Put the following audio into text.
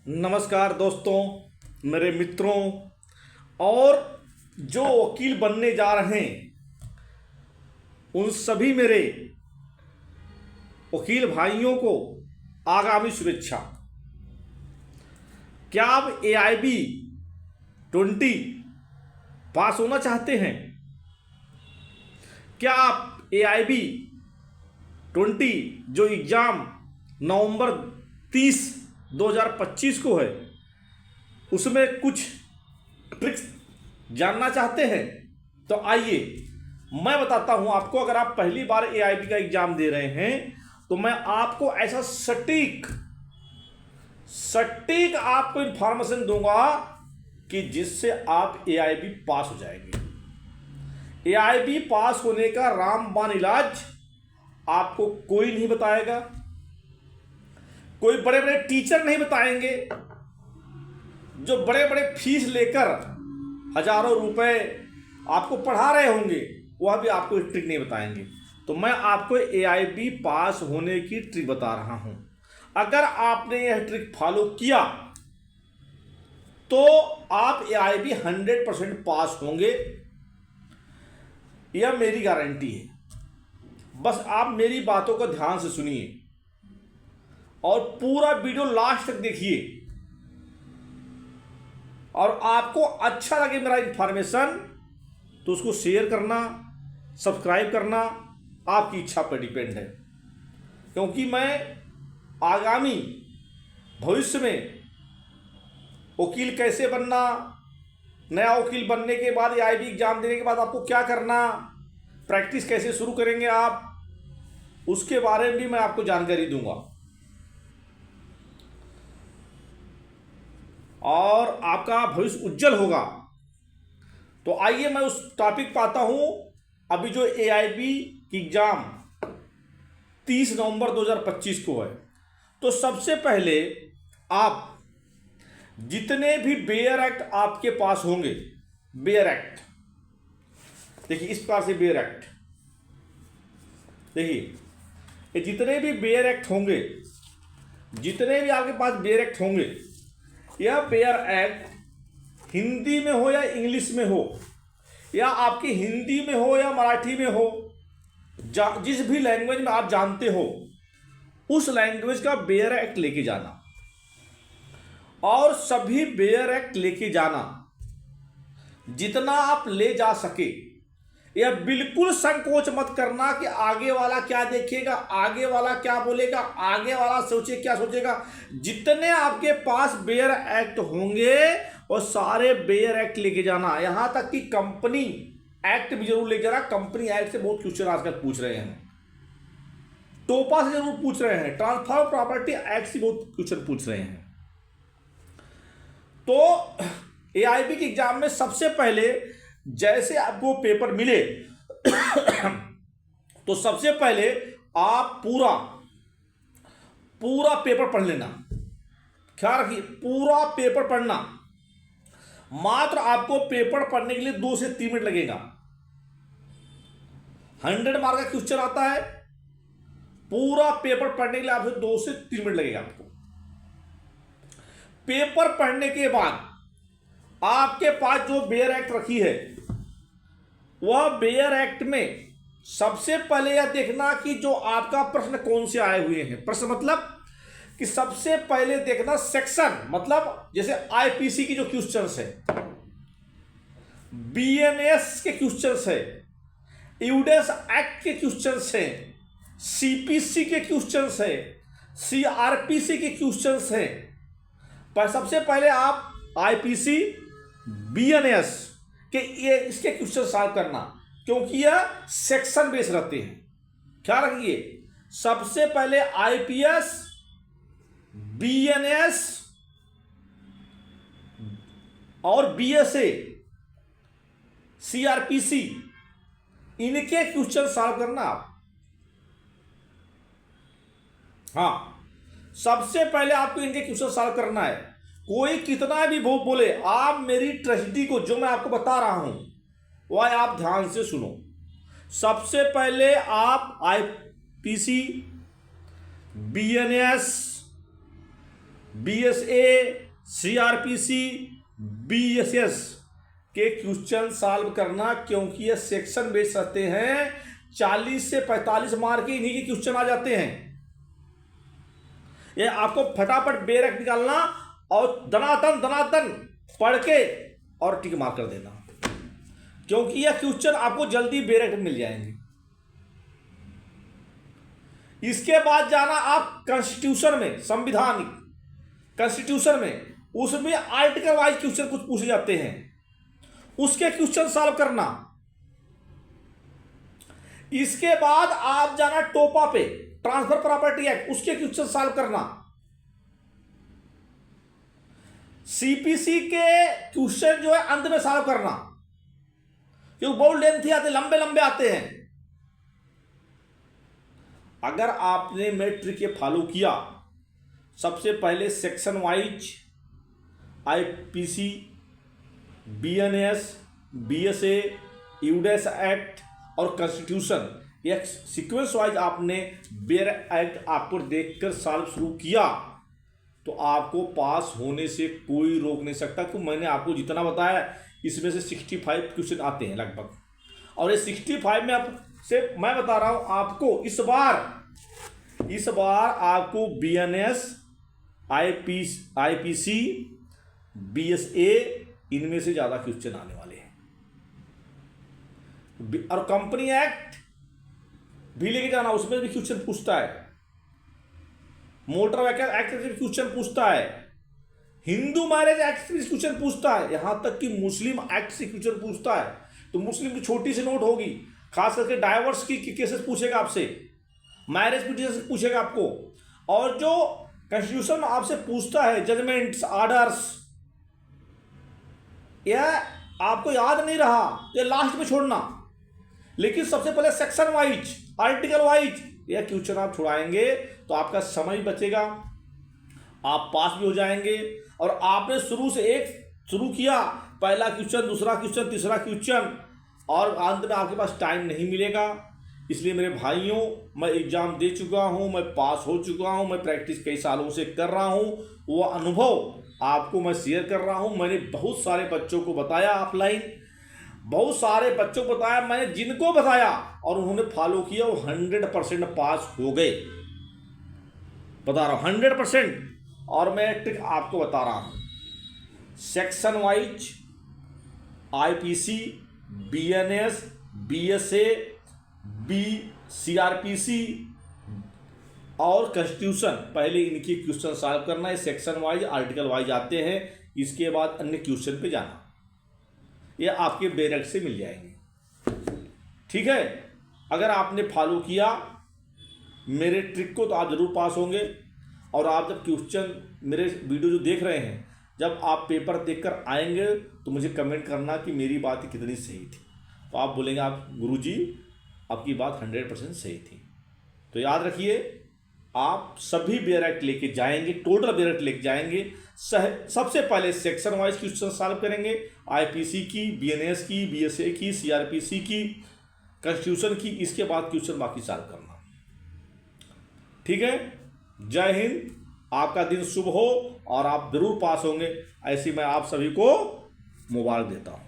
नमस्कार दोस्तों, मेरे मित्रों और जो वकील बनने जा रहे हैं उन सभी मेरे वकील भाइयों को आगामी शुभेच्छा। क्या आप AIB 20 पास होना चाहते हैं? क्या आप AIB 20 जो एग्ज़ाम नवंबर 30 2025 को है उसमें कुछ ट्रिक्स जानना चाहते हैं? तो आइए मैं बताता हूं आपको। अगर आप पहली बार AIB का एग्जाम दे रहे हैं तो मैं आपको ऐसा सटीक आपको इंफॉर्मेशन दूंगा कि जिससे आप AIB पास हो जाएंगे। AIB पास होने का रामबाण इलाज आपको कोई नहीं बताएगा, कोई बड़े बड़े टीचर नहीं बताएंगे जो बड़े बड़े फीस लेकर हजारों रुपए आपको पढ़ा रहे होंगे, वह भी आपको ट्रिक नहीं बताएंगे। तो मैं आपको AIB पास होने की ट्रिक बता रहा हूं। अगर आपने यह ट्रिक फॉलो किया तो आप AIB 100% पास होंगे, यह मेरी गारंटी है। बस आप मेरी बातों को ध्यान से सुनिए और पूरा वीडियो लास्ट तक देखिए, और आपको अच्छा लगे मेरा इंफॉर्मेशन तो उसको शेयर करना, सब्सक्राइब करना आपकी इच्छा पर डिपेंड है। क्योंकि मैं आगामी भविष्य में वकील कैसे बनना, नया वकील बनने के बाद AIB एग्जाम देने के बाद आपको क्या करना, प्रैक्टिस कैसे शुरू करेंगे आप, उसके बारे में भी मैं आपको जानकारी दूंगा और आपका भविष्य उज्जवल होगा। तो आइए मैं उस टॉपिक पर आता हूं। अभी जो AIB की एग्जाम 30 नवंबर 2025 को है, तो सबसे पहले आप जितने भी बेयर एक्ट आपके पास होंगे, बेयर एक्ट देखिए, इस प्रकार से बेयर एक्ट देखिए, ये जितने भी बेयर एक्ट होंगे, जितने भी आपके पास बेयर एक्ट होंगे, यह बेयर एक्ट हिंदी में हो या इंग्लिश में हो, या आपकी हिंदी में हो या मराठी में हो, जिस भी लैंग्वेज में आप जानते हो उस लैंग्वेज का बेयर एक्ट लेके जाना, और सभी बेयर एक्ट लेके जाना जितना आप ले जा सके। यह बिल्कुल संकोच मत करना कि आगे वाला क्या देखेगा, आगे वाला क्या बोलेगा, आगे वाला सोचे क्या सोचेगा। जितने आपके पास बेयर एक्ट होंगे वो सारे बेयर एक्ट लेके जाना। यहां तक कि कंपनी एक्ट भी जरूर लेके जाना। कंपनी एक्ट से बहुत क्वेश्चन आजकल पूछ रहे हैं, टोपा से जरूर पूछ रहे हैं, ट्रांसफर प्रॉपर्टी एक्ट से बहुत क्वेश्चन पूछ रहे हैं। तो AIB के एग्जाम में सबसे पहले जैसे आपको पेपर मिले तो सबसे पहले आप पूरा पेपर पढ़ लेना। ख्याल रखिए, पूरा पेपर पढ़ना। मात्र आपको पेपर पढ़ने के लिए 2 से 3 मिनट लगेगा। 100 मार्क का क्वेश्चन आता है, पूरा पेपर पढ़ने के लिए आपसे 2 से 3 मिनट लगेगा। आपको पेपर पढ़ने के बाद आपके पास जो बेयर एक्ट रखी है, वह बेयर एक्ट में सबसे पहले यह देखना कि जो आपका प्रश्न कौन से आए हुए हैं। प्रश्न मतलब कि सबसे पहले देखना सेक्शन, मतलब जैसे IPC की जो क्वेश्चंस है, BNS के क्वेश्चंस है, एविडेंस एक्ट के क्वेश्चंस है, CPC के क्वेश्चंस है, CRPC के क्वेश्चंस हैं। पर सबसे पहले आप IPC BNS के ये इसके क्वेश्चन सॉल्व करना, क्योंकि यह सेक्शन बेस रहते हैं। ख्याल रखिए, सबसे पहले IPS, BNS और BSA, CRPC, इनके क्वेश्चन सॉल्व करना आप। हाँ, सबसे पहले आपको इनके क्वेश्चन सॉल्व करना है। कोई कितना भी बहुत बोले, आप मेरी ट्रेजेडी को जो मैं आपको बता रहा हूं वह आप ध्यान से सुनो। सबसे पहले आप IPC, BNS, BSA, CRPC, BSS के क्वेश्चन सॉल्व करना, क्योंकि ये सेक्शन बेस्ड रहते हैं। 40 से 45 मार्क के इन्हीं के क्वेश्चन आ जाते हैं। ये आपको फटाफट बेरक निकालना और दनादन पढ़ के और टिक मार कर देना, क्योंकि यह क्वेश्चन आपको जल्दी बेरक मिल जाएंगे। इसके बाद जाना आप कॉन्स्टिट्यूशन में, संविधानिक कॉन्स्टिट्यूशन में, उसमें आर्टिकल वाइज क्वेश्चन कुछ पूछे जाते हैं, उसके क्वेश्चन सॉल्व करना। इसके बाद आप जाना टोपा पे, ट्रांसफर प्रॉपर्टी एक्ट, उसके क्वेश्चन सॉल्व करना। CPC के क्वेश्चन जो है अंत में सॉल्व करना, क्योंकि बहुत लेंथी आते, लंबे लंबे आते हैं। अगर आपने मैट्रिक के फॉलो किया, सबसे पहले section wise IPC, BNS, BSA, यूडेस एक्ट और कॉन्स्टिट्यूशन, एक सीक्वेंस वाइज आपने बेयर एक्ट आपको देखकर सॉल्व शुरू किया, तो आपको पास होने से कोई रोक नहीं सकता। क्योंकि मैंने आपको जितना बताया, इसमें से 65 क्वेश्चन आते हैं लगभग, और ये 65 में आप से मैं बता रहा हूं आपको, इस बार आपको BNS, IPC, BSA, इनमें से ज्यादा क्वेश्चन आने वाले हैं। और कंपनी एक्ट भी लेके जाना, उसमें भी क्वेश्चन पूछता है। मोटर व्हीकल एक्ट से क्वेश्चन पूछता है। हिंदू मैरिज एक्ट से क्वेश्चन पूछता है। यहां तक कि मुस्लिम एक्ट से क्वेश्चन पूछता है। तो मुस्लिम की छोटी सी नोट होगी, खास करके डाइवोर्स की केसेस पूछेगा आपसे, मैरिज की पूछेगा आपको। और जो कॉन्स्टिट्यूशन आपसे पूछता है, जजमेंट्स, ऑर्डर्स, यह आपको याद नहीं रहा, ये लास्ट में छोड़ना। लेकिन सबसे पहले सेक्शन वाइज, आर्टिकल वाइज यह क्वेश्चन आप छुड़ाएंगे तो आपका समय बचेगा, आप पास भी हो जाएंगे। और आपने शुरू से शुरू किया, पहला क्वेश्चन, दूसरा क्वेश्चन, तीसरा क्वेश्चन, और अंत में आपके पास टाइम नहीं मिलेगा। इसलिए मेरे भाइयों, मैं एग्जाम दे चुका हूं, मैं पास हो चुका हूं, मैं प्रैक्टिस कई सालों से कर रहा हूं, वो अनुभव आपको मैं शेयर कर रहा हूं। मैंने बहुत सारे बच्चों को बताया ऑफलाइन, बहुत सारे बच्चों को बताया, मैंने जिनको बताया और उन्होंने फॉलो किया, वो 100% पास हो गए। बता रहा हूं 100%। और मैं ट्रिक आपको बता रहा हूं, section wise IPC, BNS, BSA, CRPC और कॉन्स्टिट्यूशन, पहले इनके क्वेश्चन सॉल्व करना है। सेक्शन वाइज, आर्टिकल वाइज आते हैं, इसके बाद अन्य क्वेश्चन पे जाना। ये आपके बेरक से मिल जाएंगे, ठीक है। अगर आपने फॉलो किया मेरे ट्रिक को तो आप जरूर पास होंगे। और आप जब क्वेश्चन, मेरे वीडियो जो देख रहे हैं, जब आप पेपर देखकर आएंगे तो मुझे कमेंट करना कि मेरी बात कितनी सही थी। तो आप बोलेंगे, आप गुरुजी आपकी बात 100% सही थी। तो याद रखिए, आप सभी बेरक लेके जाएंगे, टोटल बेरक लेके जाएंगे। सबसे पहले सेक्शन वाइज क्वेश्चन सॉल्व करेंगे, IPC की, BNS की, BSA की, CRPC की, कॉन्स्टिट्यूशन की। इसके बाद क्वेश्चन बाकी सॉल्व करना, ठीक है। जय हिंद, आपका दिन शुभ हो और आप जरूर पास होंगे, ऐसी मैं आप सभी को मुबारक देता हूं।